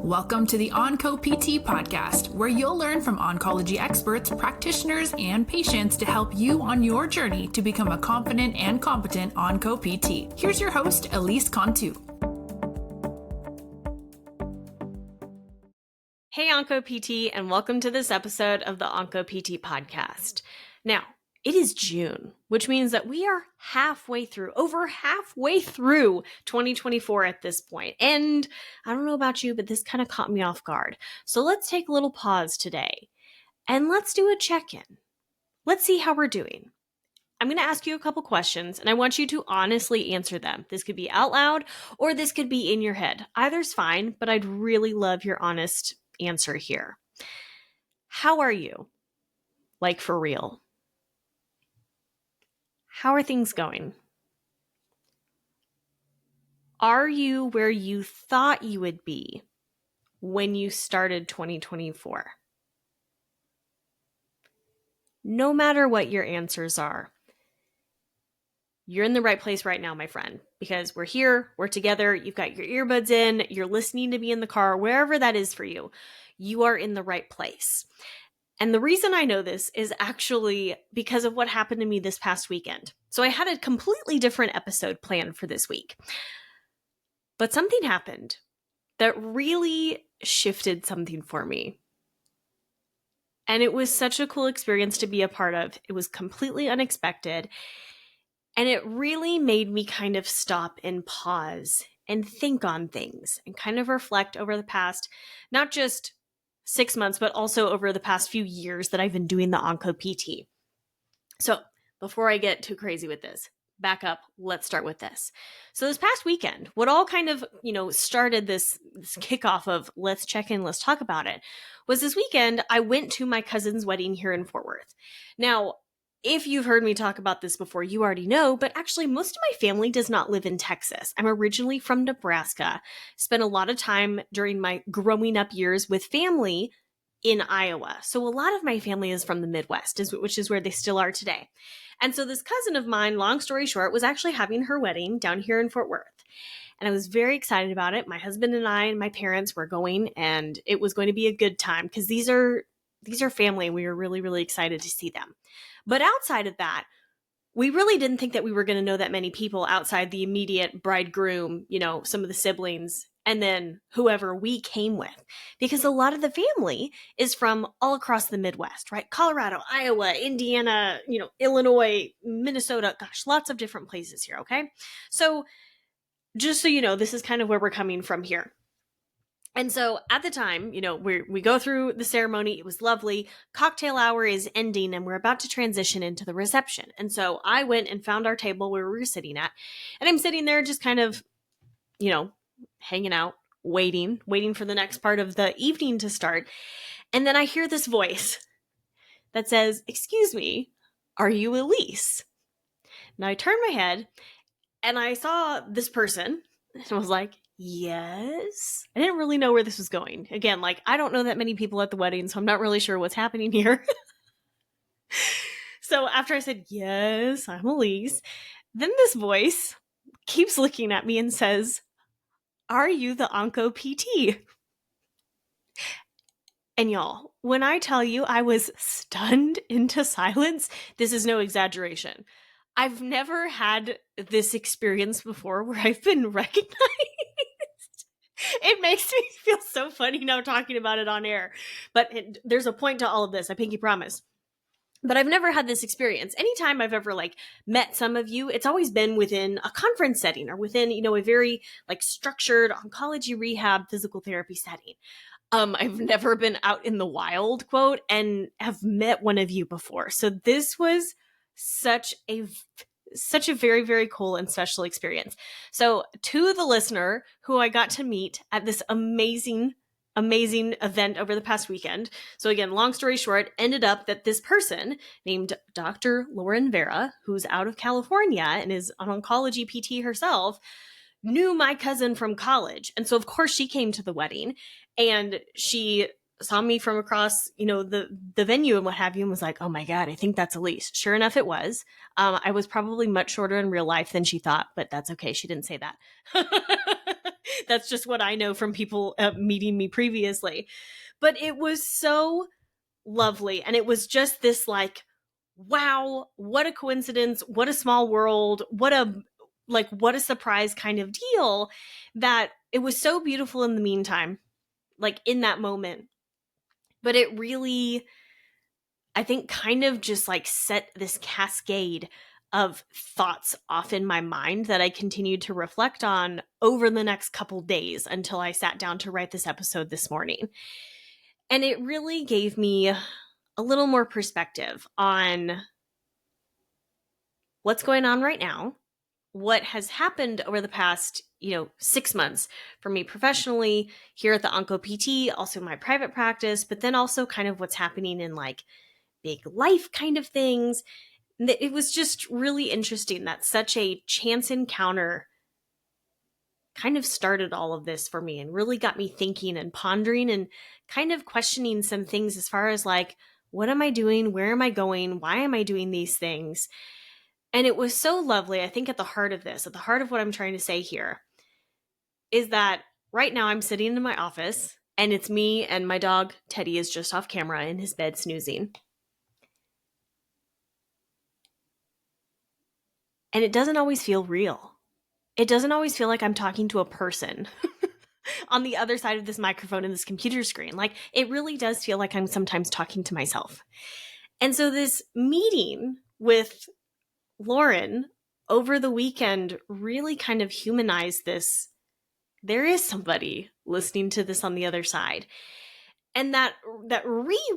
Welcome to the OncoPT podcast, where you'll learn from oncology experts, practitioners, and patients to help you on your journey to become a confident and competent OncoPT. Here's your host, Elise Cantu. Hey OncoPT, and welcome to this episode of the OncoPT podcast. Now, it is June, which means that we are over halfway through 2024 at this point. And I don't know about you, but this kind of caught me off guard. So let's take a little pause today and let's do a check-in. Let's see how we're doing. I'm going to ask you a couple questions and I want you to honestly answer them. This could be out loud or this could be in your head. Either's fine, but I'd really love your honest answer here. How are you? Like for real? How are things going? Are you where you thought you would be when you started 2024? No matter what your answers are, you're in the right place right now, my friend, because we're here, we're together, you've got your earbuds in, you're listening to me in the car, wherever that is for you, you are in the right place. And the reason I know this is actually because of what happened to me this past weekend. So I had a completely different episode planned for this week. But something happened that really shifted something for me. And it was such a cool experience to be a part of. It was completely unexpected. And it really made me kind of stop and pause and think on things and kind of reflect over the past, not just 6 months, but also over the past few years that I've been doing the OncoPT. So before I get too crazy with this, back up, let's start with this. So this past weekend, what all kind of, started this kickoff of let's check in, let's talk about it, was this weekend I went to my cousin's wedding here in Fort Worth. Now, if you've heard me talk about this before, you already know, but actually most of my family does not live in Texas. I'm originally from Nebraska, spent a lot of time during my growing up years with family in Iowa. So a lot of my family is from the Midwest, which is where they still are today. And so this cousin of mine, long story short, was actually having her wedding down here in Fort Worth. And I was very excited about it. My husband and I and my parents were going, and it was going to be a good time because these are family and we were really, really excited to see them. But outside of that, we really didn't think that we were going to know that many people outside the immediate bridegroom, some of the siblings, and then whoever we came with. Because a lot of the family is from all across the Midwest, right? Colorado, Iowa, Indiana, Illinois, Minnesota, gosh, lots of different places here, okay? So just so you know, this is kind of where we're coming from here. And so at the time, we go through the ceremony. It was lovely. Cocktail hour is ending and we're about to transition into the reception. And so I went and found our table where we were sitting at. And I'm sitting there just kind of, hanging out, waiting for the next part of the evening to start. And then I hear this voice that says, "Excuse me, are you Elise?" Now I turned my head and I saw this person and I was like, yes. I didn't really know where this was going. Again, I don't know that many people at the wedding, so I'm not really sure what's happening here. So after I said, yes, I'm Elise, then this voice keeps looking at me and says, "Are you the OncoPT?" And y'all, when I tell you I was stunned into silence, this is no exaggeration. I've never had this experience before where I've been recognized. It makes me feel so funny now talking about it on air. But there's a point to all of this, I pinky promise. But I've never had this experience. Anytime I've ever met some of you, it's always been within a conference setting or within, a very structured oncology rehab physical therapy setting. I've never been out in the wild, quote, and have met one of you before. So this was such a very, very cool and special experience. So to the listener who I got to meet at this amazing event over the past weekend. So again, long story short, ended up that this person named Dr. Lauren Vera, who's out of California and is an oncology PT herself, knew my cousin from college. And so of course she came to the wedding and she saw me from across, the venue and what have you, and was like, "Oh my God, I think that's Elise." Sure enough, it was. I was probably much shorter in real life than she thought, but that's okay. She didn't say that. That's just what I know from people meeting me previously. But it was so lovely. And it was just this like, wow, what a coincidence. What a small world. What a surprise kind of deal, that it was so beautiful in the meantime, like in that moment. But it really, I think, kind of just like set this cascade of thoughts off in my mind that I continued to reflect on over the next couple days until I sat down to write this episode this morning. And it really gave me a little more perspective on what's going on right now, what has happened over the past, 6 months for me professionally here at the OncoPT, also my private practice, but then also kind of what's happening in like big life kind of things. It was just really interesting that such a chance encounter kind of started all of this for me and really got me thinking and pondering and kind of questioning some things as far as like, what am I doing? Where am I going? Why am I doing these things? And it was so lovely. I think at the heart of this, at the heart of what I'm trying to say here, is that right now I'm sitting in my office and it's me and my dog, Teddy, is just off camera in his bed snoozing. And it doesn't always feel real. It doesn't always feel like I'm talking to a person on the other side of this microphone and this computer screen. Like, it really does feel like I'm sometimes talking to myself. And so this meeting with Lauren over the weekend really kind of humanized this. There is somebody listening to this on the other side. And that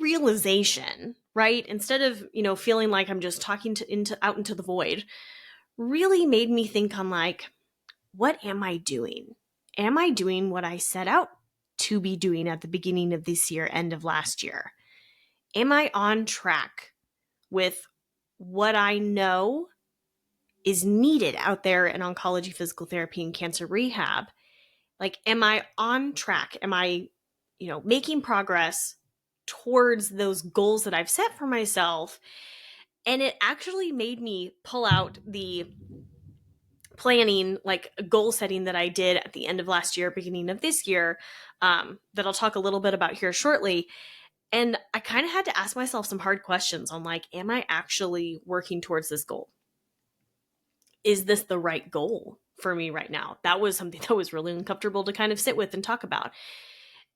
realization, right? Instead of, feeling like I'm just talking out into the void, really made me think on like, what am I doing? Am I doing what I set out to be doing at the beginning of this year, end of last year? Am I on track with what I know is needed out there in oncology, physical therapy, and cancer rehab? Like, am I on track? Am I, making progress towards those goals that I've set for myself? And it actually made me pull out the planning, like goal setting that I did at the end of last year, beginning of this year, that I'll talk a little bit about here shortly. And I kind of had to ask myself some hard questions on like, am I actually working towards this goal? Is this the right goal for me right now? That was something that was really uncomfortable to kind of sit with and talk about.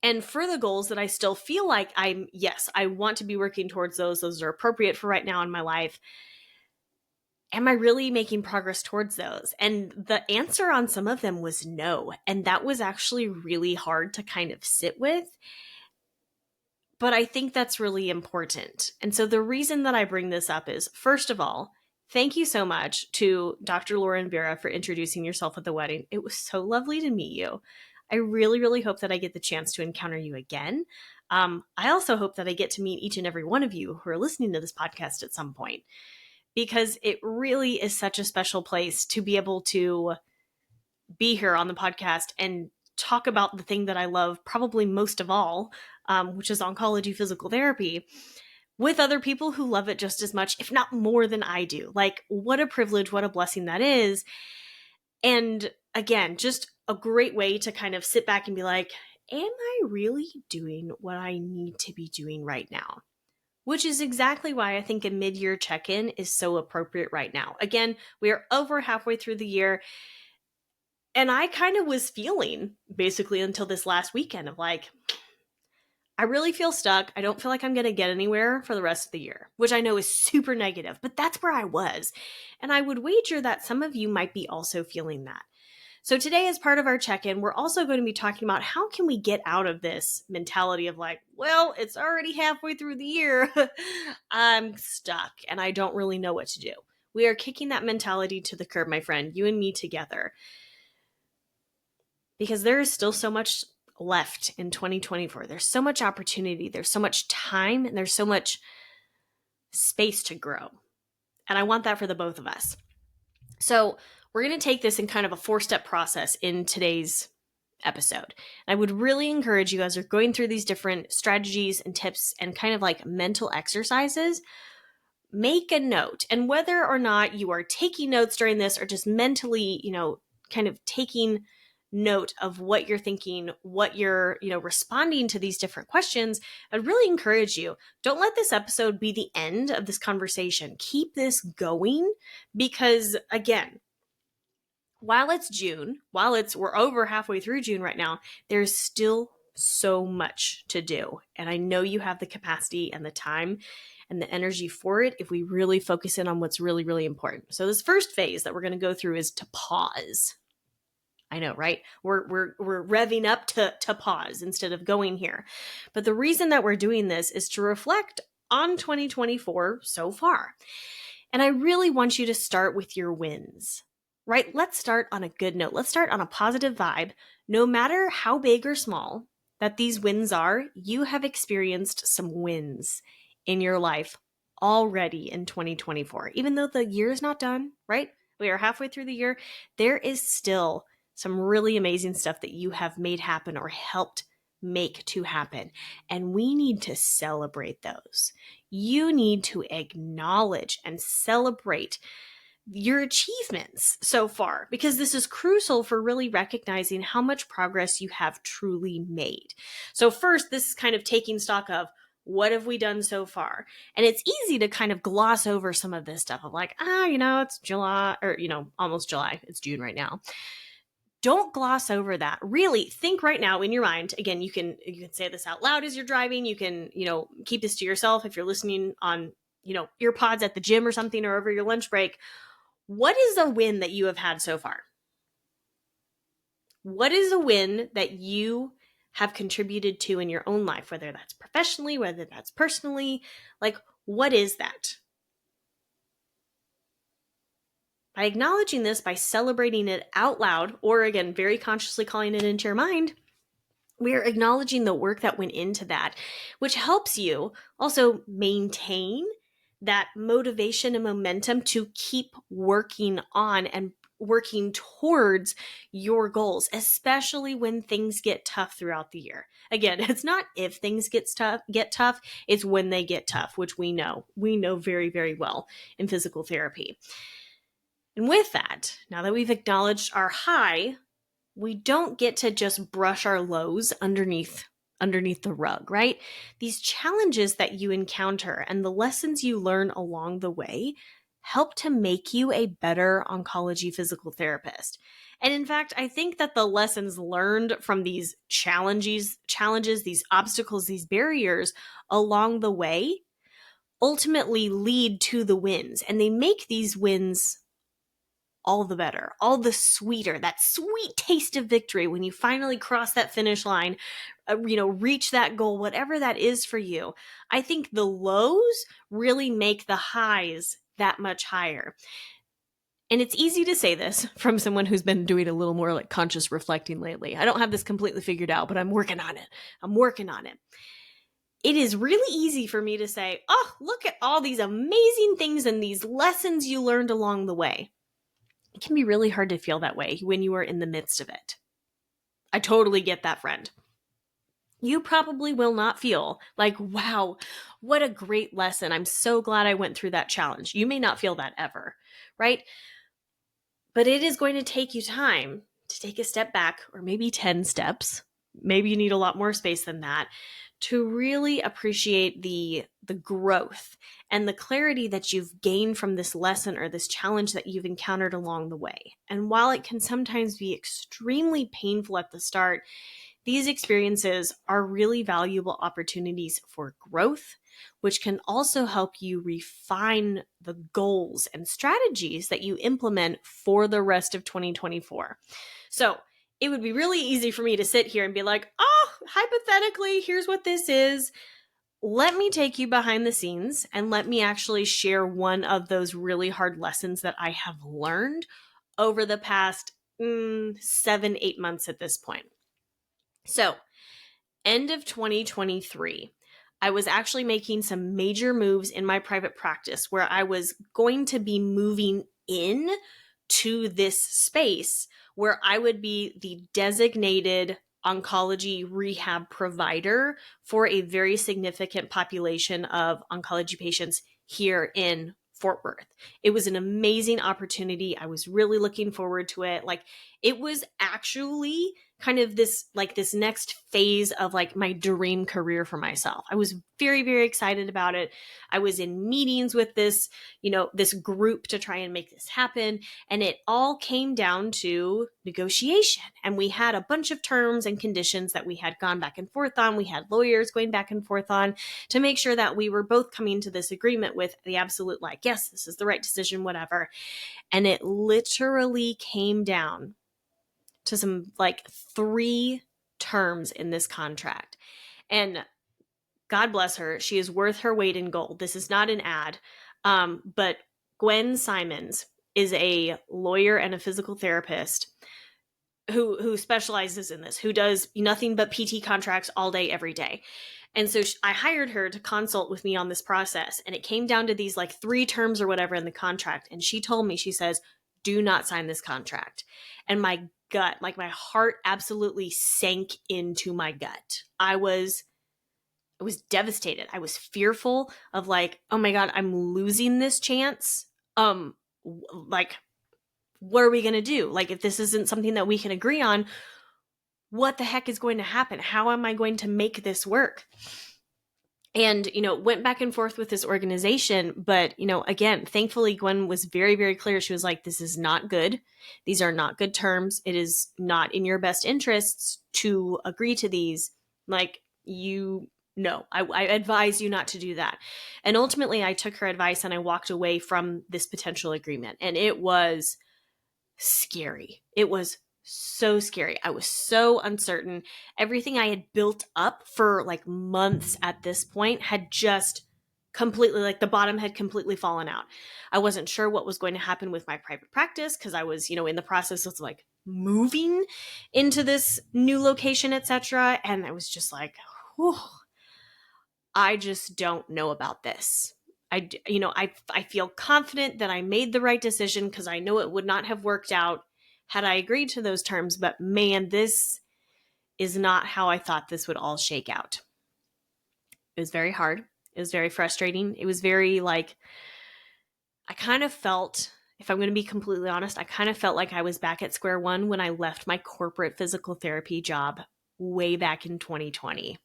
And for the goals that I still feel like I want to be working towards those. Those are appropriate for right now in my life. Am I really making progress towards those? And the answer on some of them was no. And that was actually really hard to kind of sit with. But I think that's really important. And so the reason that I bring this up is, first of all, thank you so much to Dr. Lauren Vera for introducing yourself at the wedding. It was so lovely to meet you. I really, really hope that I get the chance to encounter you again. I also hope that I get to meet each and every one of you who are listening to this podcast at some point, because it really is such a special place to be able to be here on the podcast and talk about the thing that I love probably most of all, which is oncology, physical therapy, with other people who love it just as much, if not more than I do. Like, what a privilege, what a blessing that is. And again, just a great way to kind of sit back and be like, am I really doing what I need to be doing right now? Which is exactly why I think a mid-year check-in is so appropriate right now. Again, we are over halfway through the year, and I kind of was feeling, basically until this last weekend, of like, I really feel stuck. I don't feel like I'm going to get anywhere for the rest of the year, which I know is super negative, but that's where I was. And I would wager that some of you might be also feeling that. So today, as part of our check-in, we're also going to be talking about how can we get out of this mentality of like, well, it's already halfway through the year. I'm stuck and I don't really know what to do. We are kicking that mentality to the curb, my friend, you and me together. Because there is still so much left in 2024. There's so much opportunity. There's so much time and there's so much space to grow. And I want that for the both of us. So we're going to take this in kind of a 4-step process in today's episode. I would really encourage you, as you're going through these different strategies and tips and kind of like mental exercises, make a note. And whether or not you are taking notes during this or just mentally, kind of taking note of what you're thinking, what you're, responding to these different questions, I'd really encourage you, don't let this episode be the end of this conversation. Keep this going because, again, while it's June, we're over halfway through June right now, there's still so much to do. And I know you have the capacity and the time and the energy for it if we really focus in on what's really, really important. So this first phase that we're going to go through is to pause. I know, right? We're revving up to pause instead of going here. But the reason that we're doing this is to reflect on 2024 so far. And I really want you to start with your wins, right? Let's start on a good note. Let's start on a positive vibe. No matter how big or small that these wins are, you have experienced some wins in your life already in 2024. Even though the year is not done, right? We are halfway through the year. There is still some really amazing stuff that you have made happen or helped make to happen. And we need to celebrate those. You need to acknowledge and celebrate your achievements so far, because this is crucial for really recognizing how much progress you have truly made. So first, this is kind of taking stock of what have we done so far? And it's easy to kind of gloss over some of this stuff of like, it's July or, almost July. It's June right now. Don't gloss over that. Really think right now in your mind. Again, you can say this out loud as you're driving. You can, keep this to yourself if you're listening on, earpods at the gym or something or over your lunch break. What is a win that you have had so far? What is a win that you have contributed to in your own life, whether that's professionally, whether that's personally? Like, what is that? By acknowledging this, by celebrating it out loud, or again, very consciously calling it into your mind, we are acknowledging the work that went into that, which helps you also maintain that motivation and momentum to keep working on and working towards your goals, especially when things get tough throughout the year. Again, it's not if things get tough, it's when they get tough, which we know very, very well in physical therapy. And with that, now that we've acknowledged our high, we don't get to just brush our lows underneath the rug, right? These challenges that you encounter and the lessons you learn along the way help to make you a better oncology physical therapist. And in fact, I think that the lessons learned from these challenges, these obstacles, these barriers along the way ultimately lead to the wins. And they make these wins all the better, all the sweeter, that sweet taste of victory when you finally cross that finish line, reach that goal, whatever that is for you. I think the lows really make the highs that much higher. And it's easy to say this from someone who's been doing a little more like conscious reflecting lately. I don't have this completely figured out, but I'm working on it. It is really easy for me to say, oh, look at all these amazing things and these lessons you learned along the way. It can be really hard to feel that way when you are in the midst of it. I totally get that, friend. You probably will not feel like, wow, what a great lesson. I'm so glad I went through that challenge. You may not feel that ever, right? But it is going to take you time to take a step back, or maybe 10 steps. Maybe you need a lot more space than that to really appreciate the growth and the clarity that you've gained from this lesson or this challenge that you've encountered along the way. And while it can sometimes be extremely painful at the start, these experiences are really valuable opportunities for growth, which can also help you refine the goals and strategies that you implement for the rest of 2024. So it would be really easy for me to sit here and be like, oh, hypothetically, here's what this is. Let me take you behind the scenes and let me actually share one of those really hard lessons that I have learned over the past 7-8 months at this point. So, end of 2023, I was actually making some major moves in my private practice where I was going to be moving in to this space where I would be the designated oncology rehab provider for a very significant population of oncology patients here in Fort Worth. It was an amazing opportunity. I was really looking forward to it. Like, it was actually kind of this next phase of like my dream career for myself. I was very, very excited about it. I was in meetings with this group to try and make this happen. And it all came down to negotiation. And we had a bunch of terms and conditions that we had gone back and forth on. We had lawyers going back and forth on to make sure that we were both coming to this agreement with the absolute, like, yes, this is the right decision, whatever. And it literally came down to some like 3 terms in this contract. And God bless her, she is worth her weight in gold. This is not an ad. But Gwen Simons is a lawyer and a physical therapist who specializes in this, who does nothing but PT contracts all day, every day. And so I hired her to consult with me on this process. And it came down to these like 3 terms or whatever in the contract. And she told me, she says, do not sign this contract. And my gut, like my heart absolutely sank into my gut. I was devastated. I was fearful of like, oh my God, I'm losing this chance. Like, what are we going to do? Like, if this isn't something that we can agree on, what the heck is going to happen? How am I going to make this work? And, went back and forth with this organization. But, again, thankfully, Gwen was very, very clear. She was like, this is not good. These are not good terms. It is not in your best interests to agree to these. Like, I advise you not to do that. And ultimately, I took her advice and I walked away from this potential agreement. And it was scary. It was so scary. I was so uncertain. Everything I had built up for like months at this point had just completely, like, the bottom had completely fallen out. I wasn't sure what was going to happen with my private practice because I was, in the process of like moving into this new location, etc. And I was just like, whew, I just don't know about this. I feel confident that I made the right decision because I know it would not have worked out had I agreed to those terms. But man, this is not how I thought this would all shake out. It was very hard. It was very frustrating. It was very like, I kind of felt, if I'm going to be completely honest, I kind of felt like I was back at square one when I left my corporate physical therapy job way back in 2020.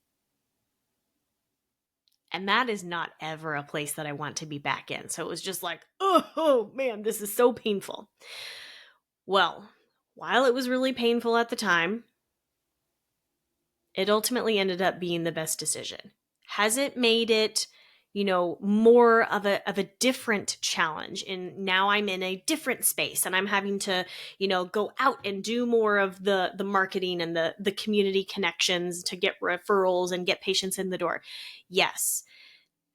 And that is not ever a place that I want to be back in. So it was just like, oh man, this is so painful. Well, while it was really painful at the time, it ultimately ended up being the best decision. Has it made it, more of a different challenge? And now I'm in a different space and I'm having to, go out and do more of the marketing and the community connections to get referrals and get patients in the door. Yes.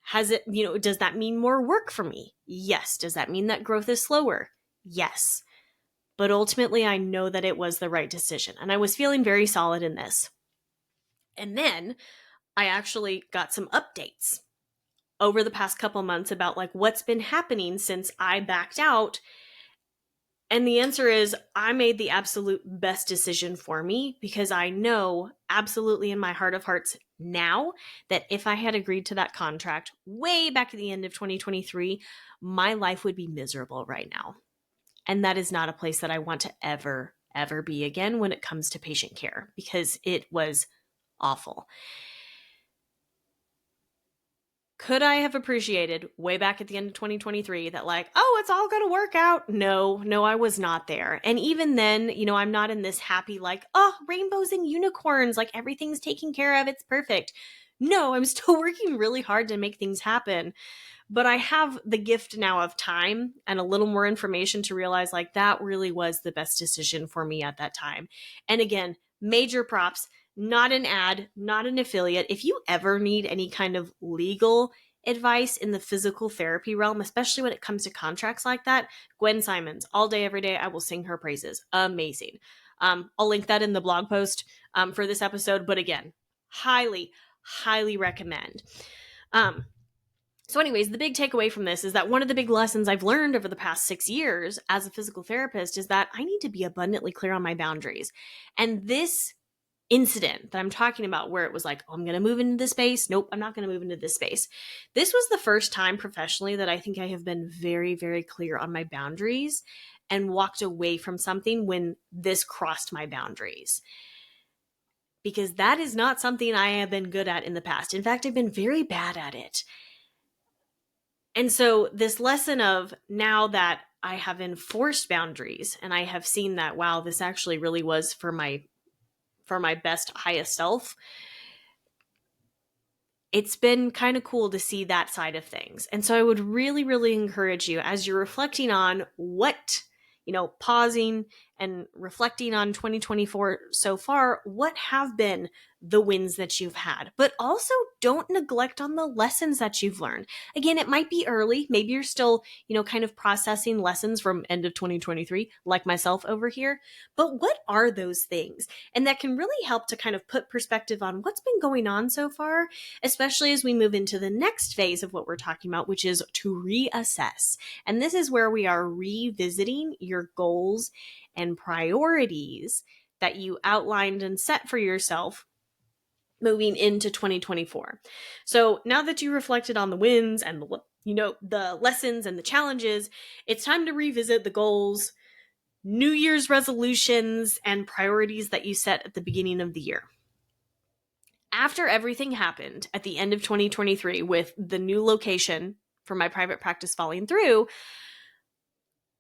Has it, does that mean more work for me? Yes. Does that mean that growth is slower? Yes. But ultimately, I know that it was the right decision. And I was feeling very solid in this. And then I actually got some updates over the past couple months about like what's been happening since I backed out. And the answer is I made the absolute best decision for me because I know absolutely in my heart of hearts now that if I had agreed to that contract way back at the end of 2023, my life would be miserable right now. And that is not a place that I want to ever be again when it comes to patient care because it was awful. Could I have appreciated way back at the end of 2023 that like, oh, it's all going to work out? No, I was not there. And even then, I'm not in this happy like, oh, rainbows and unicorns, like everything's taken care of. It's perfect. No, I'm still working really hard to make things happen. But I have the gift now of time and a little more information to realize like that really was the best decision for me at that time. And again, major props. Not an ad, not an affiliate. If you ever need any kind of legal advice in the physical therapy realm, especially when it comes to contracts like that, Gwen Simons, all day, every day, I will sing her praises. Amazing. I'll link that in the blog post for this episode. But again, highly, highly recommend. So anyways, the big takeaway from this is that one of the big lessons I've learned over the past 6 years as a physical therapist is that I need to be abundantly clear on my boundaries. And this incident that I'm talking about where it was like, oh, I'm going to move into this space. Nope, I'm not going to move into this space. This was the first time professionally that I think I have been very, very clear on my boundaries and walked away from something when this crossed my boundaries. Because that is not something I have been good at in the past. In fact, I've been very bad at it. And so this lesson of now that I have enforced boundaries and I have seen that, wow, this actually really was for my best, highest self, it's been kind of cool to see that side of things. And so I would really, really encourage you as you're reflecting on what, pausing and reflecting on 2024 so far, what have been the wins that you've had, but also don't neglect on the lessons that you've learned. Again, it might be early. Maybe you're still, kind of processing lessons from end of 2023, like myself over here. But what are those things? And that can really help to kind of put perspective on what's been going on so far, especially as we move into the next phase of what we're talking about, which is to reassess. And this is where we are revisiting your goals and priorities that you outlined and set for yourself moving into 2024. So now that you reflected on the wins and the lessons and the challenges, it's time to revisit the goals, New Year's resolutions, and priorities that you set at the beginning of the year. After everything happened at the end of 2023 with the new location for my private practice falling through,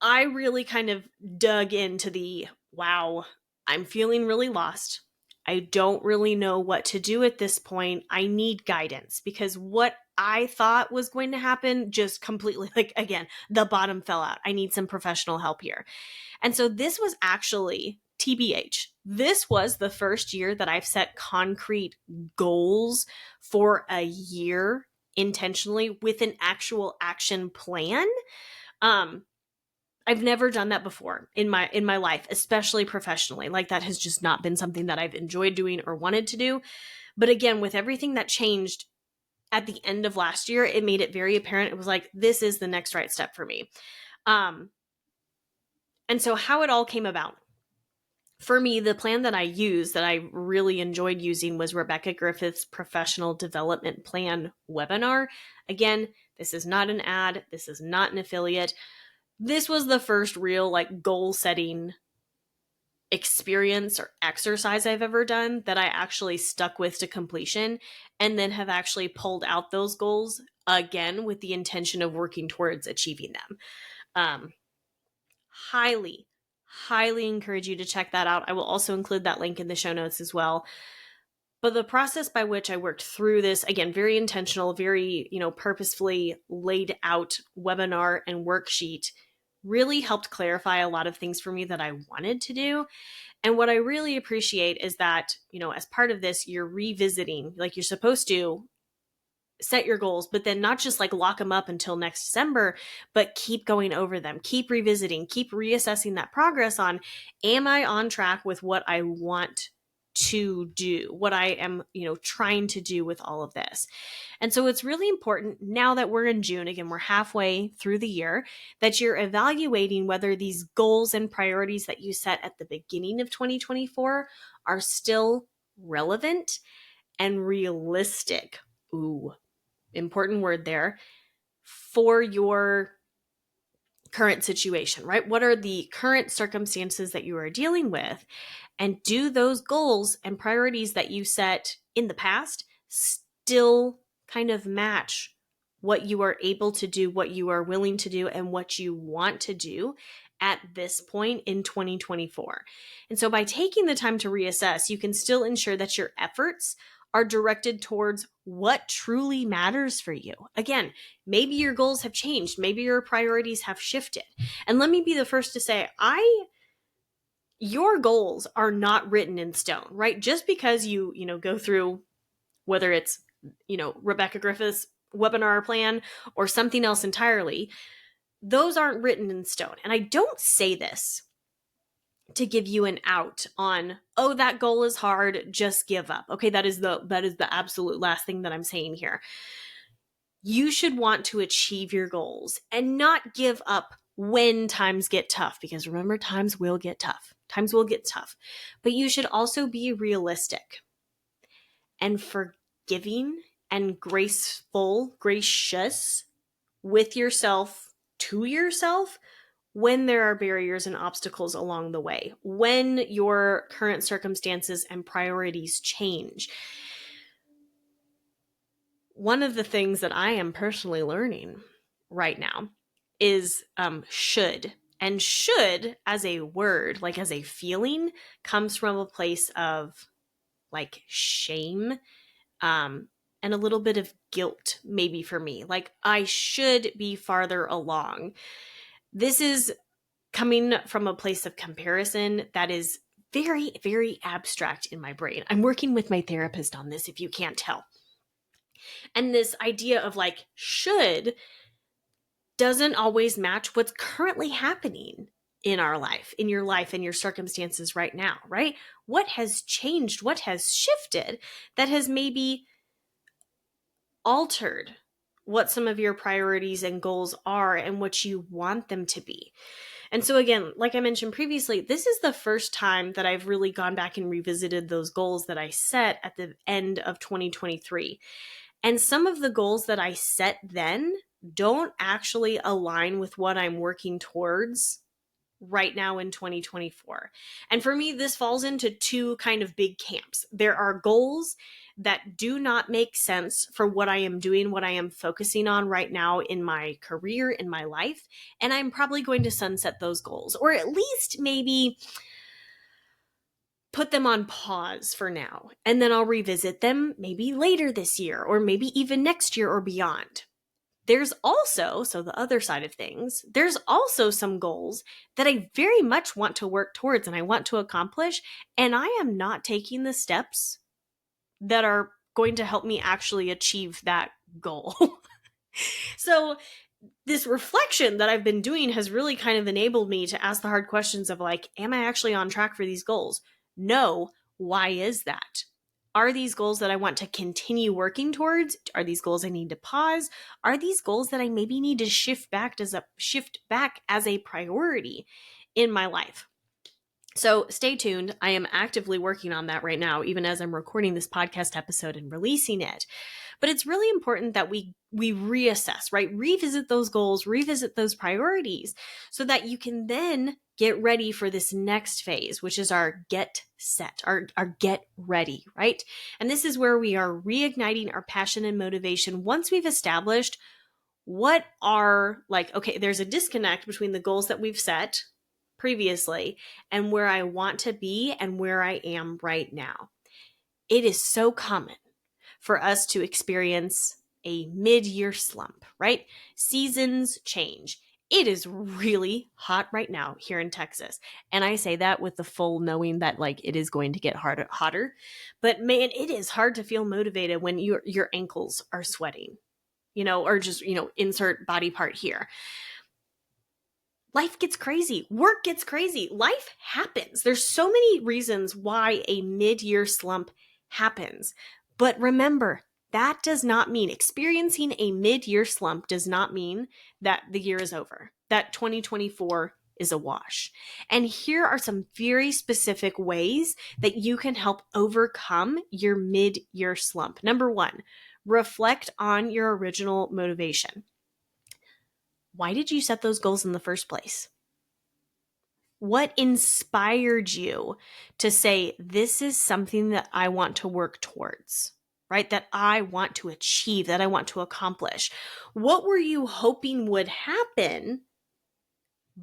I really kind of dug into wow, I'm feeling really lost. I don't really know what to do at this point. I need guidance because what I thought was going to happen just completely, again, the bottom fell out. I need some professional help here. And so this was actually TBH. This was the first year that I've set concrete goals for a year intentionally with an actual action plan. I've never done that before in my life, especially professionally. That has just not been something that I've enjoyed doing or wanted to do. But again, with everything that changed at the end of last year, it made it very apparent. It was like, this is the next right step for me. And so how it all came about. For me, the plan that I used that I really enjoyed using was Rebecca Griffith's Professional Development Plan webinar. Again, this is not an ad. This is not an affiliate. This was the first real goal setting experience or exercise I've ever done that I actually stuck with to completion and then have actually pulled out those goals again with the intention of working towards achieving them. Highly encourage you to check that out. I will also include that link in the show notes as well. But the process by which I worked through this, again, very intentional, very, purposefully laid out webinar and worksheet really helped clarify a lot of things for me that I wanted to do. And what I really appreciate is that, as part of this, you're revisiting, you're supposed to set your goals, but then not just lock them up until next December, but keep going over them, keep revisiting, keep reassessing that progress on, am I on track with what I want to do, what I am, trying to do with all of this. And so it's really important now that we're in June, again, we're halfway through the year, that you're evaluating whether these goals and priorities that you set at the beginning of 2024 are still relevant and realistic. Ooh, important word there, for your current situation, right? What are the current circumstances that you are dealing with? And do those goals and priorities that you set in the past still kind of match what you are able to do, what you are willing to do, and what you want to do at this point in 2024? And so by taking the time to reassess, you can still ensure that your efforts are directed towards what truly matters for you. Again, maybe your goals have changed. Maybe your priorities have shifted. And let me be the first to say, your goals are not written in stone, right? Just because you go through, whether it's, Rebecca Griffith's webinar plan or something else entirely, those aren't written in stone. And I don't say this to give you an out on, oh, that goal is hard, just give up. Okay, that is the absolute last thing that I'm saying here. You should want to achieve your goals and not give up when times get tough, because remember, times will get tough. Times will get tough. But you should also be realistic and forgiving and gracious with yourself, to yourself, when there are barriers and obstacles along the way, when your current circumstances and priorities change. One of the things that I am personally learning right now is should. And should, as a word, like as a feeling, comes from a place of like shame, and a little bit of guilt, maybe for me. Like, I should be farther along. This is coming from a place of comparison that is very, very abstract in my brain. I'm working with my therapist on this, if you can't tell. And this idea of like should doesn't always match what's currently happening in our life, in your circumstances right now, right? What has changed? What has shifted that has maybe altered what some of your priorities and goals are and what you want them to be? And so again, like I mentioned previously, this is the first time that I've really gone back and revisited those goals that I set at the end of 2023. And some of the goals that I set then don't actually align with what I'm working towards right now in 2024. And for me, this falls into two kind of big camps. There are goals that do not make sense for what I am doing, what I am focusing on right now in my career, in my life. And I'm probably going to sunset those goals, or at least maybe put them on pause for now. And then I'll revisit them maybe later this year, or maybe even next year or beyond. There's also, so the other side of things, there's also some goals that I very much want to work towards and I want to accomplish, and I am not taking the steps that are going to help me actually achieve that goal. So this reflection that I've been doing has really kind of enabled me to ask the hard questions of like, am I actually on track for these goals? No. Why is that? Are these goals that I want to continue working towards? Are these goals I need to pause? Are these goals that I maybe need to shift back as a priority in my life? So stay tuned. I am actively working on that right now, even as I'm recording this podcast episode and releasing it. But it's really important that we reassess, right? Revisit those goals, revisit those priorities so that you can then get ready for this next phase, which is our get set, our get ready, right? And this is where we are reigniting our passion and motivation once we've established what are like, okay, there's a disconnect between the goals that we've set previously and where I want to be and where I am right now. It is so common for us to experience a mid-year slump, right? Seasons change. It is really hot right now here in Texas. And I say that with the full knowing that like it is going to get hotter. But man, it is hard to feel motivated when your ankles are sweating, or just, insert body part here. Life gets crazy. Work gets crazy. Life happens. There's so many reasons why a mid-year slump happens. But remember, that does not mean experiencing a mid-year slump does not mean that the year is over, that 2024 is a wash. And here are some very specific ways that you can help overcome your mid-year slump. Number one, reflect on your original motivation. Why did you set those goals in the first place? What inspired you to say, this is something that I want to work towards, right? That I want to achieve, that I want to accomplish. What were you hoping would happen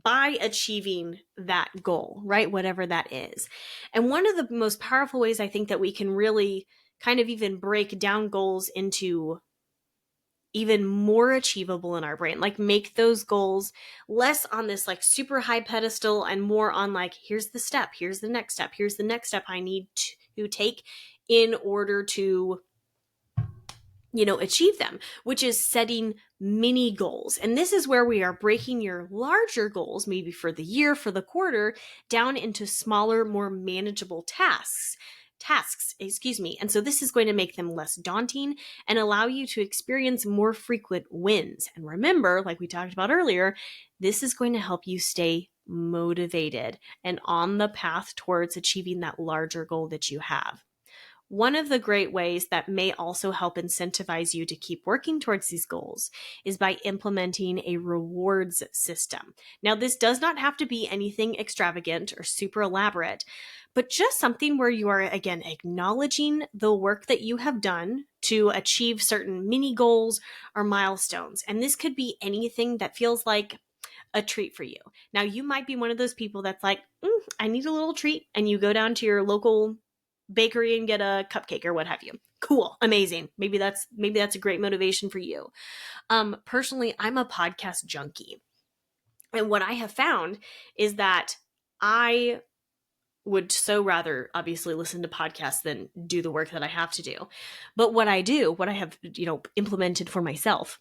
by achieving that goal, right? Whatever that is. And one of the most powerful ways I think that we can really kind of even break down goals into even more achievable in our brain, like make those goals less on this like super high pedestal and more on like, here's the step, here's the next step, here's the next step I need to take in order to achieve them, which is setting mini goals. And this is where we are breaking your larger goals, maybe for the year, for the quarter, down into smaller, more manageable tasks. And so this is going to make them less daunting and allow you to experience more frequent wins. And remember, like we talked about earlier, this is going to help you stay motivated and on the path towards achieving that larger goal that you have. One of the great ways that may also help incentivize you to keep working towards these goals is by implementing a rewards system. Now, this does not have to be anything extravagant or super elaborate, but just something where you are, again, acknowledging the work that you have done to achieve certain mini goals or milestones. And this could be anything that feels like a treat for you. Now, you might be one of those people that's like, I need a little treat, and you go down to your local bakery and get a cupcake or what have you. Cool, amazing. Maybe that's a great motivation for you. Personally, I'm a podcast junkie. And what I have found is that I would so rather obviously listen to podcasts than do the work that I have to do. But what I have, implemented for myself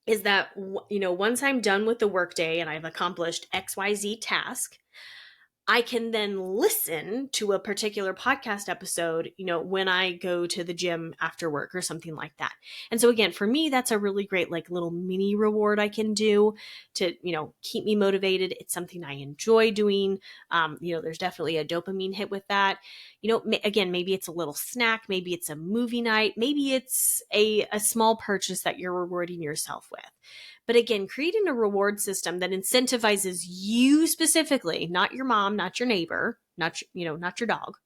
is that, once I'm done with the workday and I've accomplished XYZ task, I can then listen to a particular podcast episode, when I go to the gym after work or something like that. And so again, for me, that's a really great, little mini reward I can do to, keep me motivated. It's something I enjoy doing. There's definitely a dopamine hit with that. Again, maybe it's a little snack, maybe it's a movie night, maybe it's a small purchase that you're rewarding yourself with. But again, creating a reward system that incentivizes you specifically, not your mom, not your neighbor, not your dog,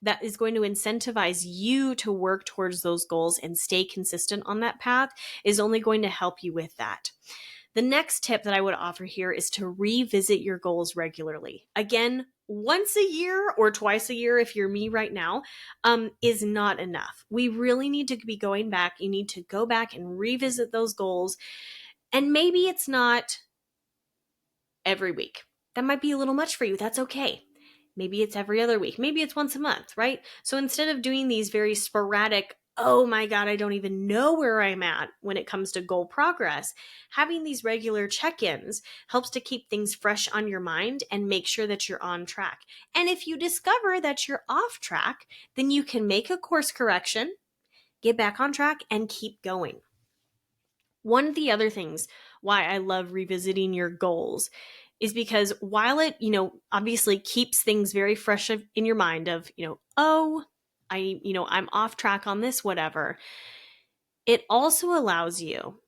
that is going to incentivize you to work towards those goals and stay consistent on that path is only going to help you with that. The next tip that I would offer here is to revisit your goals regularly. Again, once a year or twice a year, if you're me right now, is not enough. We really need to be going back. You need to go back and revisit those goals. And maybe it's not every week. That might be a little much for you. That's okay. Maybe it's every other week. Maybe it's once a month, right? So instead of doing these very sporadic, oh my God, I don't even know where I'm at when it comes to goal progress, having these regular check-ins helps to keep things fresh on your mind and make sure that you're on track. And if you discover that you're off track, then you can make a course correction, get back on track, and keep going. One of the other things why I love revisiting your goals is because while it, obviously keeps things very fresh in your mind of, I'm off track on this, whatever, it also allows you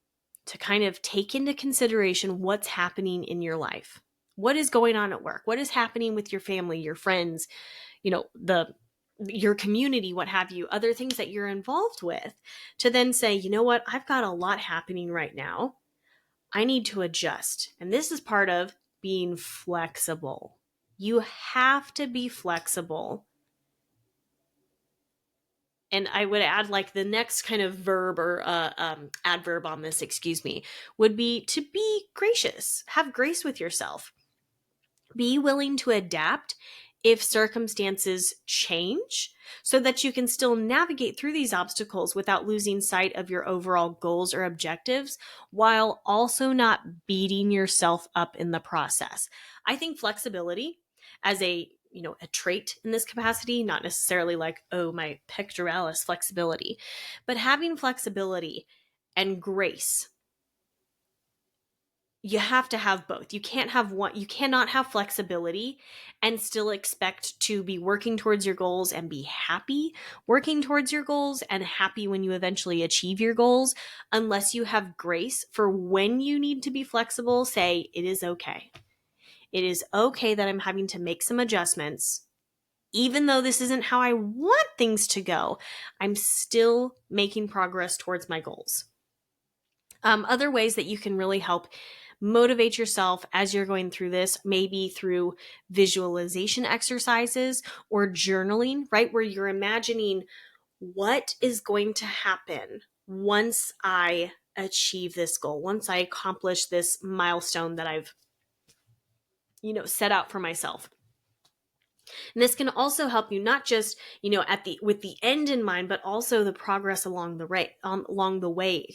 to kind of take into consideration what's happening in your life. What is going on at work? What is happening with your family, your friends, your community, what have you, other things that you're involved with, to then say, you know what, I've got a lot happening right now. I need to adjust. And this is part of being flexible. You have to be flexible. And I would add the next kind of verb or adverb on this, would be to be gracious. Have grace with yourself. Be willing to adapt if circumstances change so that you can still navigate through these obstacles without losing sight of your overall goals or objectives, while also not beating yourself up in the process. I think flexibility as a trait in this capacity, not necessarily my pectoralis flexibility, but having flexibility and grace. You have to have both. You can't have one. You cannot have flexibility and still expect to be working towards your goals and be happy working towards your goals and happy when you eventually achieve your goals, unless you have grace for when you need to be flexible. Say, it is okay. It is okay that I'm having to make some adjustments. Even though this isn't how I want things to go, I'm still making progress towards my goals. Other ways that you can really help motivate yourself as you're going through this, maybe through visualization exercises or journaling, right? Where you're imagining what is going to happen once I achieve this goal, once I accomplish this milestone that I've, set out for myself. And this can also help you not just, with the end in mind, but also the progress along the way,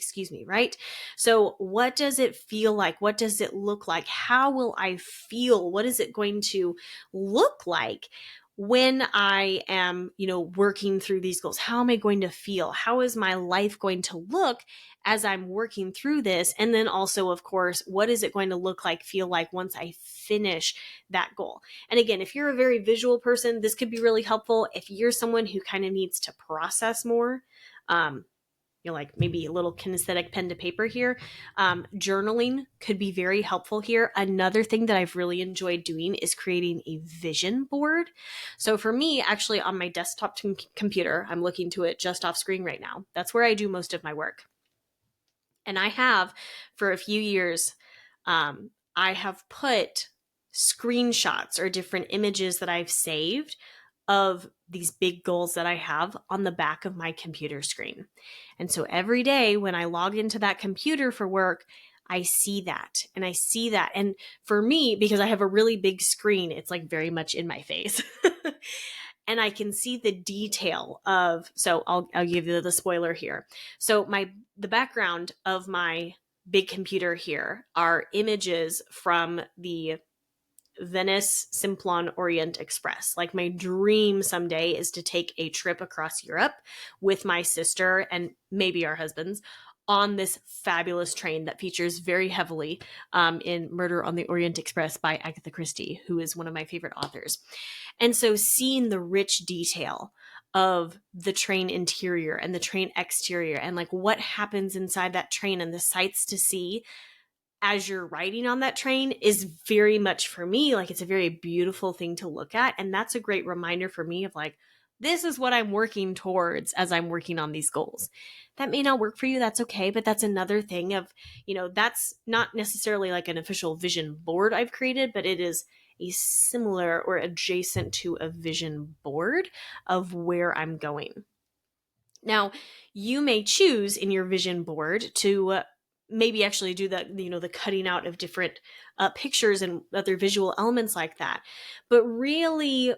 right? So what does it feel like? What does it look like? How will I feel? What is it going to look like when I am, working through these goals? How am I going to feel? How is my life going to look as I'm working through this? And then also, of course, what is it going to look like, feel like once I finish that goal? And again, if you're a very visual person, this could be really helpful. If you're someone who kind of needs to process more, like maybe a little kinesthetic pen to paper here. Journaling could be very helpful here. Another thing that I've really enjoyed doing is creating a vision board. So for me, actually on my desktop computer, I'm looking to it just off screen right now. That's where I do most of my work. And I have for a few years, I have put screenshots or different images that I've saved of these big goals that I have on the back of my computer screen. And so every day when I log into that computer for work, I see that and I see that. And for me, because I have a really big screen, it's like very much in my face. And I can see the detail of, so I'll give you the spoiler here. So the background of my big computer here are images from the Venice Simplon Orient Express. Like my dream someday is to take a trip across Europe with my sister and maybe our husbands on this fabulous train that features very heavily in Murder on the Orient Express by Agatha Christie, who is one of my favorite authors. And so seeing the rich detail of the train interior and the train exterior and like what happens inside that train and the sights to see as you're riding on that train is very much for me, like it's a very beautiful thing to look at. And that's a great reminder for me of like, this is what I'm working towards as I'm working on these goals. That may not work for you. That's okay. But that's another thing of, that's not necessarily like an official vision board I've created, but it is a similar or adjacent to a vision board of where I'm going. Now, you may choose in your vision board to maybe actually do the cutting out of different pictures and other visual elements like that. But really,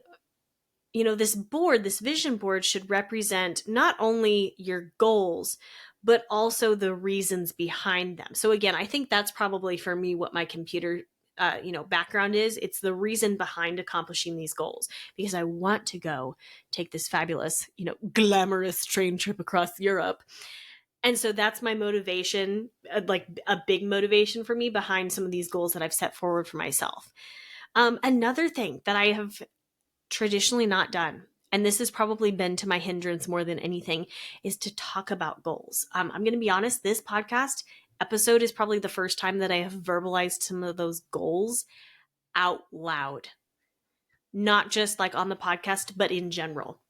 this vision board should represent not only your goals, but also the reasons behind them. So again, I think that's probably for me what my computer background is. It's the reason behind accomplishing these goals, because I want to go take this fabulous, glamorous train trip across Europe. And so that's my motivation, like a big motivation for me behind some of these goals that I've set forward for myself. Another thing that I have traditionally not done, and this has probably been to my hindrance more than anything, is to talk about goals. I'm going to be honest, this podcast episode is probably the first time that I have verbalized some of those goals out loud. Not just like on the podcast, but in general.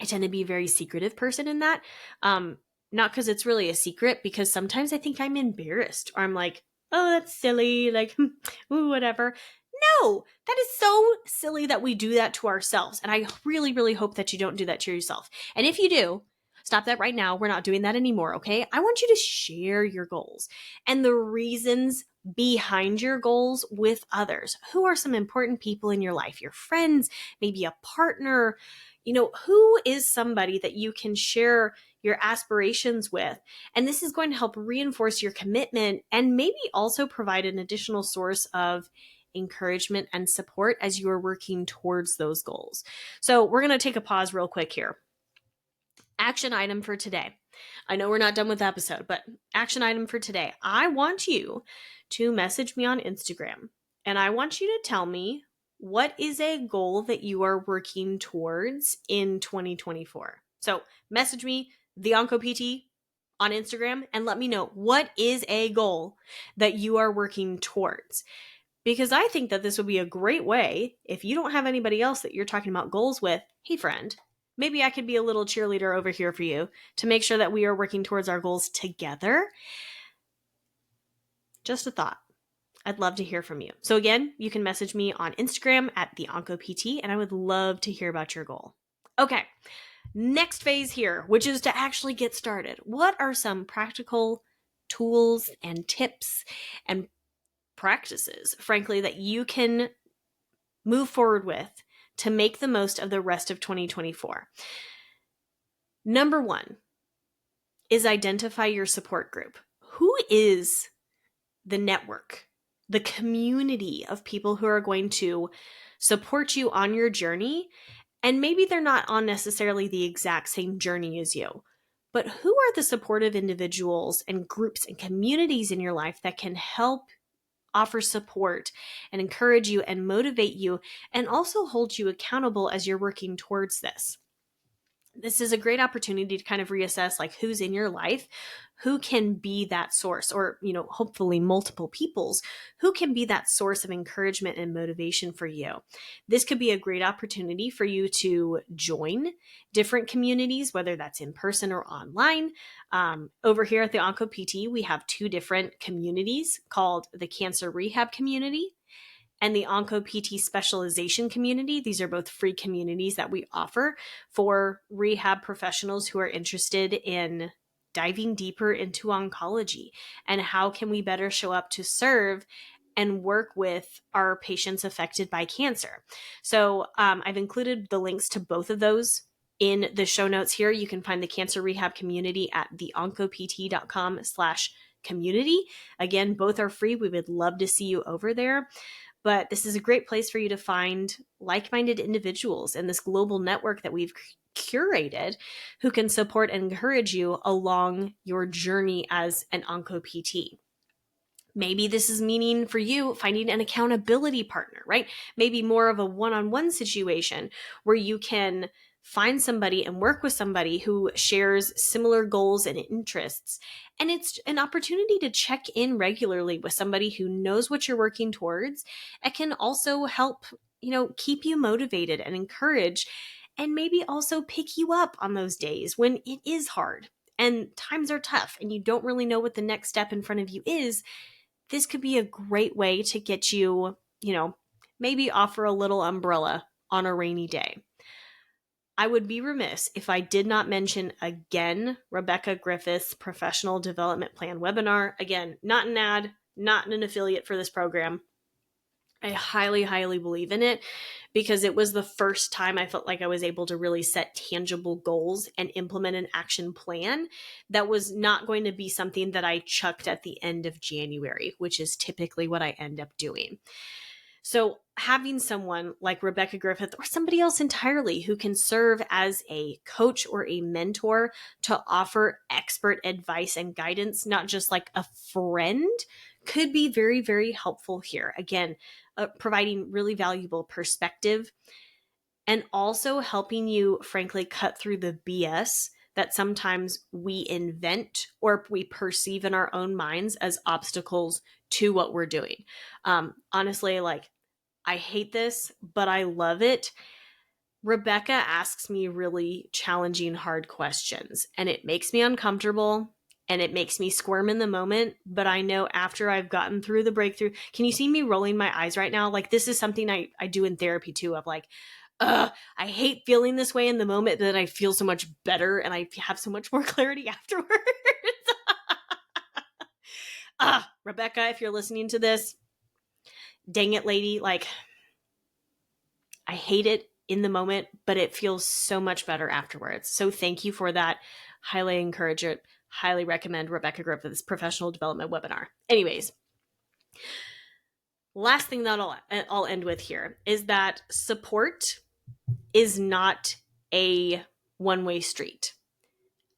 I tend to be a very secretive person in that. Not because it's really a secret, because sometimes I think I'm embarrassed or I'm like, oh, that's silly, like, ooh, whatever. No, that is so silly that we do that to ourselves. And I really, really hope that you don't do that to yourself. And if you do, stop that right now. We're not doing that anymore, okay? I want you to share your goals and the reasons behind your goals with others. Who are some important people in your life? Your friends, maybe a partner. Who is somebody that you can share your aspirations with? And this is going to help reinforce your commitment and maybe also provide an additional source of encouragement and support as you are working towards those goals. So we're going to take a pause real quick here. Action item for today. I know we're not done with the episode, but action item for today. I want you to message me on Instagram, and I want you to tell me what is a goal that you are working towards in 2024. So message me, TheOncoPT, on Instagram, and let me know what is a goal that you are working towards. Because I think that this would be a great way, if you don't have anybody else that you're talking about goals with, hey friend, maybe I could be a little cheerleader over here for you to make sure that we are working towards our goals together. Just a thought. I'd love to hear from you. So again, you can message me on Instagram at TheOncoPT, and I would love to hear about your goal. Okay, next phase here, which is to actually get started. What are some practical tools and tips and practices, frankly, that you can move forward with to make the most of the rest of 2024? Number one is identify your support group. Who is the network the community of people who are going to support you on your journey. And maybe they're not on necessarily the exact same journey as you, but who are the supportive individuals and groups and communities in your life that can help offer support and encourage you and motivate you and also hold you accountable as you're working towards this? This is a great opportunity to kind of reassess like who's in your life, who can be that source, or, hopefully multiple people's who can be that source of encouragement and motivation for you. This could be a great opportunity for you to join different communities, whether that's in person or online. Over here at the OncoPT, we have two different communities called the Cancer Rehab Community and the OncoPT Specialization Community. These are both free communities that we offer for rehab professionals who are interested in diving deeper into oncology and how can we better show up to serve and work with our patients affected by cancer. So I've included the links to both of those in the show notes here. You can find the Cancer Rehab Community at theoncopt.com/community. Again, both are free. We would love to see you over there. But this is a great place for you to find like-minded individuals in this global network that we've curated who can support and encourage you along your journey as an OncoPT. Maybe this is meaning for you finding an accountability partner, right? Maybe more of a one-on-one situation where you can find somebody and work with somebody who shares similar goals and interests. And it's an opportunity to check in regularly with somebody who knows what you're working towards. It can also help, keep you motivated and encouraged, and maybe also pick you up on those days when it is hard and times are tough and you don't really know what the next step in front of you is. This could be a great way to get you, maybe offer a little umbrella on a rainy day. I would be remiss if I did not mention again Rebecca Griffith's Professional Development Plan webinar. Again, not an ad, not an affiliate for this program. I highly, highly believe in it because it was the first time I felt like I was able to really set tangible goals and implement an action plan that was not going to be something that I chucked at the end of January, which is typically what I end up doing. So having someone like Rebecca Griffith or somebody else entirely who can serve as a coach or a mentor to offer expert advice and guidance, not just like a friend, could be very, very helpful here. Again, providing really valuable perspective and also helping you, frankly, cut through the BS that sometimes we invent or we perceive in our own minds as obstacles to what we're doing. Honestly, I hate this, but I love it. Rebecca asks me really challenging, hard questions, and it makes me uncomfortable and it makes me squirm in the moment. But I know after I've gotten through the breakthrough, can you see me rolling my eyes right now? This is something I do in therapy too, of I hate feeling this way in the moment, but then I feel so much better and I have so much more clarity afterwards. Rebecca, if you're listening to this, dang it, lady, I hate it in the moment, but it feels so much better afterwards. So thank you for that. Highly encourage it. Highly recommend Rebecca Griffith's Professional Development webinar. Anyways, last thing that I'll end with here is that support is not a one-way street.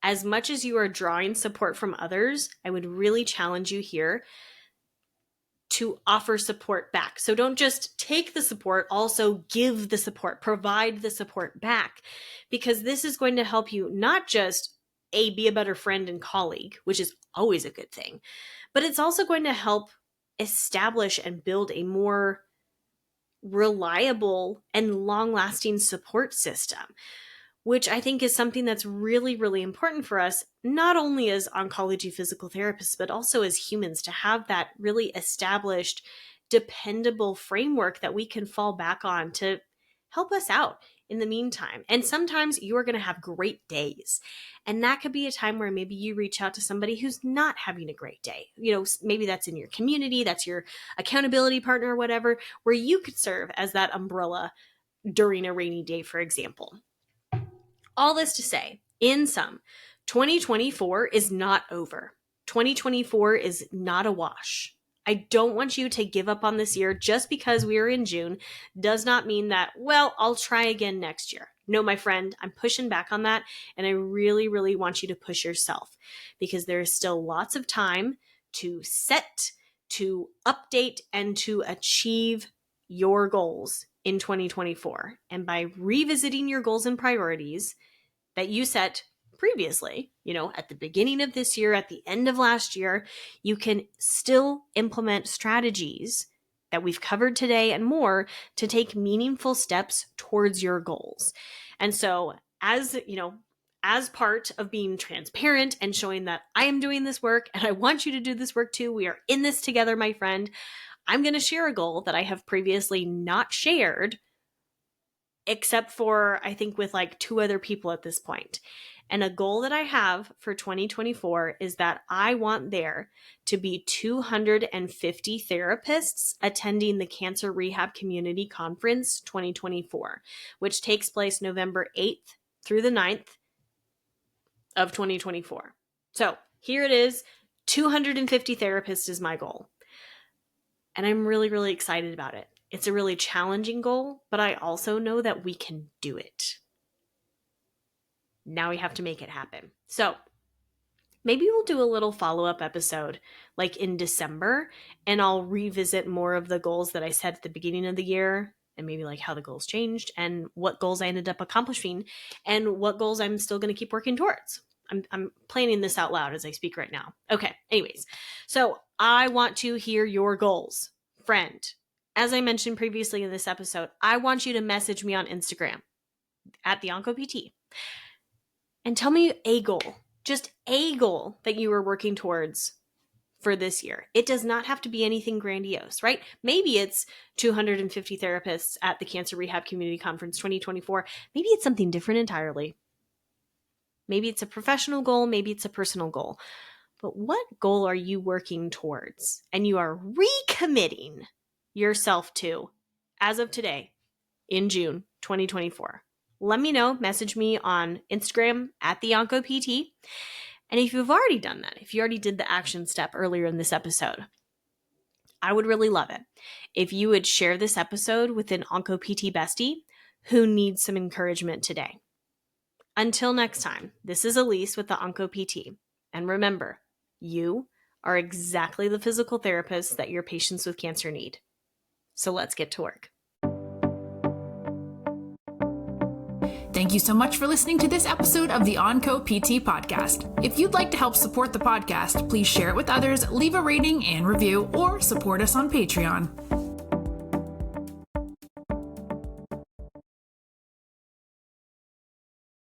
As much as you are drawing support from others, I would really challenge you here to offer support back. So don't just take the support, also give the support, provide the support back, because this is going to help you not just be a better friend and colleague, which is always a good thing, but it's also going to help establish and build a more reliable and long-lasting support system, which I think is something that's really, really important for us, not only as oncology physical therapists, but also as humans, to have that really established, dependable framework that we can fall back on to help us out in the meantime. And sometimes you are going to have great days. And that could be a time where maybe you reach out to somebody who's not having a great day. Maybe that's in your community, that's your accountability partner or whatever, where you could serve as that umbrella during a rainy day, for example. All this to say, in sum, 2024 is not over. 2024 is not a wash. I don't want you to give up on this year just because we are in June. Does not mean that, well, I'll try again next year. No, my friend, I'm pushing back on that. And I really, really want you to push yourself because there is still lots of time to set, to update, and to achieve your goals in 2024. And by revisiting your goals and priorities that you set previously, at the beginning of this year, at the end of last year, you can still implement strategies that we've covered today and more to take meaningful steps towards your goals. And so as part of being transparent and showing that I am doing this work and I want you to do this work too, we are in this together, my friend, I'm going to share a goal that I have previously not shared, except for, I think, with like 2 other people at this point. And a goal that I have for 2024 is that I want there to be 250 therapists attending the Cancer Rehab Community Conference 2024, which takes place November 8th through the 9th of 2024. So here it is, 250 therapists is my goal. And I'm really, really excited about it. It's a really challenging goal, but I also know that we can do it. Now we have to make it happen. So maybe we'll do a little follow-up episode like in December, and I'll revisit more of the goals that I set at the beginning of the year and maybe like how the goals changed and what goals I ended up accomplishing and what goals I'm still going to keep working towards. I'm planning this out loud as I speak right now. Okay, anyways. So I want to hear your goals, friend. As I mentioned previously in this episode, I want you to message me on Instagram at TheOncoPT and tell me a goal, just a goal that you are working towards for this year. It does not have to be anything grandiose, right? Maybe it's 250 therapists at the Cancer Rehab Community Conference 2024. Maybe it's something different entirely. Maybe it's a professional goal. Maybe it's a personal goal. But what goal are you working towards and you are recommitting yourself to as of today in June 2024? Let me know. Message me on Instagram at TheOncoPT. And if you've already done that, if you already did the action step earlier in this episode, I would really love it if you would share this episode with an OncoPT bestie who needs some encouragement today. Until next time, this is Elise with the OncoPT. And remember, you are exactly the physical therapist that your patients with cancer need. So let's get to work. Thank you so much for listening to this episode of the OncoPT podcast. If you'd like to help support the podcast, please share it with others, leave a rating and review, or support us on Patreon.